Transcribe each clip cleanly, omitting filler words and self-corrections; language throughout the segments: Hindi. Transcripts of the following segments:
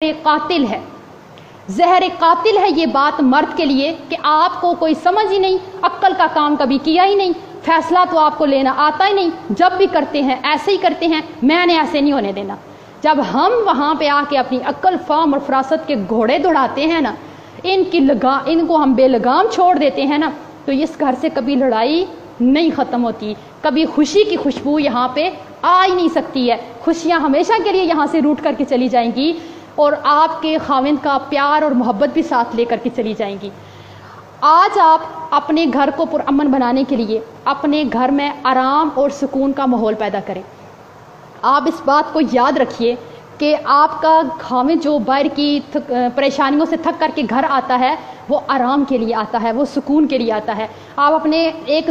कातिल है, जहर कातिल है ये बात मर्द के लिए कि आपको कोई समझ ही नहीं, अक्ल का काम कभी किया ही नहीं, फैसला तो आपको लेना आता ही नहीं, जब भी करते हैं ऐसे ही करते हैं, मैंने ऐसे नहीं होने देना। जब हम वहाँ पे आके अपनी अक्ल, फाम और फरासत के घोड़े दौड़ाते हैं ना, इनको हम बेलगाम छोड़ देते हैं ना, तो इस घर से कभी लड़ाई नहीं ख़त्म होती, कभी खुशी की खुशबू यहाँ पे आ ही नहीं सकती है। खुशियाँ हमेशा के लिए यहाँ से रूठ करके चली जाएंगी और आपके खाविंद का प्यार और मोहब्बत भी साथ लेकर के चली जाएंगी। आज आप अपने घर को पुरअमन बनाने के लिए अपने घर में आराम और सुकून का माहौल पैदा करें। आप इस बात को याद रखिए कि आपका खाविंद जो बाहर की परेशानियों से थक करके घर आता है, वो आराम के लिए आता है, वो सुकून के लिए आता है। आप अपने एक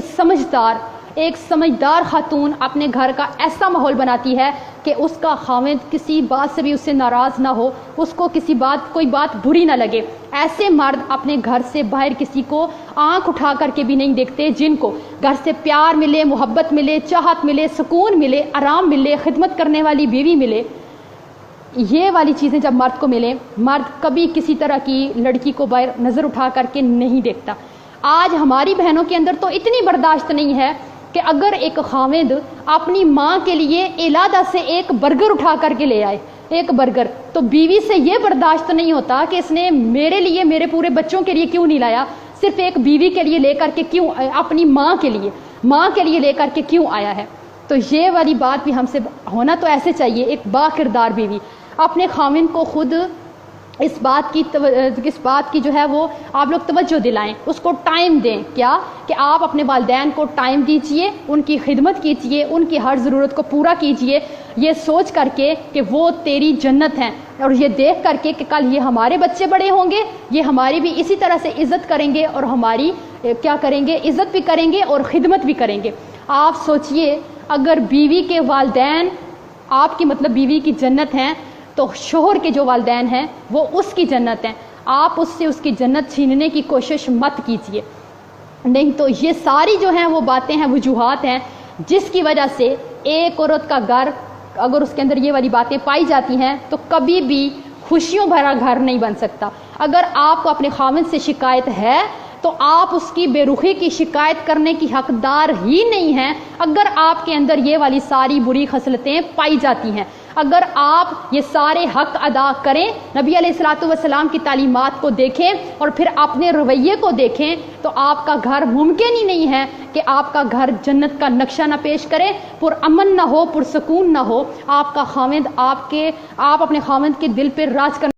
समझदार खातून अपने घर का ऐसा माहौल बनाती है कि उसका खाविंद किसी बात से भी उससे नाराज़ ना हो, उसको कोई बात बुरी ना लगे। ऐसे मर्द अपने घर से बाहर किसी को आंख उठा करके भी नहीं देखते, जिनको घर से प्यार मिले, मोहब्बत मिले, चाहत मिले, सुकून मिले, आराम मिले, खिदमत करने वाली बीवी मिले। ये वाली चीज़ें जब मर्द को मिले, मर्द कभी किसी तरह की लड़की को बाहर नज़र उठा करके नहीं देखता। आज हमारी बहनों के अंदर तो इतनी बर्दाश्त नहीं है कि अगर एक खाविंद अपनी माँ के लिए इलादा से एक बर्गर उठा करके ले आए, एक बर्गर, तो बीवी से ये बर्दाश्त नहीं होता कि इसने मेरे लिए, मेरे पूरे बच्चों के लिए क्यों नहीं लाया, सिर्फ एक बीवी के लिए लेकर के क्यों, अपनी माँ के लिए लेकर के क्यों आया है। तो ये वाली बात भी हमसे होना तो ऐसे चाहिए। एक बाकिरदार बीवी अपने खाविंद को खुद इस बात की जो है वो आप लोग तवज्जो दिलाएं, उसको टाइम दें। क्या कि आप अपने वालिदैन को टाइम दीजिए, उनकी खिदमत कीजिए, उनकी हर ज़रूरत को पूरा कीजिए, ये सोच करके कि वो तेरी जन्नत हैं, और ये देख करके कि कल ये हमारे बच्चे बड़े होंगे, ये हमारी भी इसी तरह से इज़्ज़त करेंगे और हमारी क्या करेंगे, इज़्ज़त भी करेंगे और ख़िदमत भी करेंगे। आप सोचिए, अगर बीवी के वालिदैन आपकी मतलब बीवी की जन्नत हैं, तो शोहर के जो वालिदैन हैं वो उसकी जन्नत हैं। आप उससे उसकी जन्नत छीनने की कोशिश मत कीजिए, नहीं तो ये सारी जो हैं वो बातें हैं, वजूहात हैं, जिसकी वजह से एक औरत का घर, अगर उसके अंदर ये वाली बातें पाई जाती हैं, तो कभी भी खुशियों भरा घर नहीं बन सकता। अगर आपको अपने खाविंद से शिकायत है तो आप उसकी बेरुखी की शिकायत करने की हकदार ही नहीं हैं, अगर आपके अंदर ये वाली सारी बुरी खसलतें पाई जाती हैं। अगर आप ये सारे हक अदा करें, नबी अलैहिस्सलातु वस्सलाम की तालीमात को देखें और फिर अपने रवैये को देखें, तो आपका घर मुमकिन ही नहीं है कि आपका घर जन्नत का नक्शा ना पेश करे, पुरअमन ना हो, पुरसकून ना हो। आपका खाविंद आप अपने खाविंद के दिल पर राज करने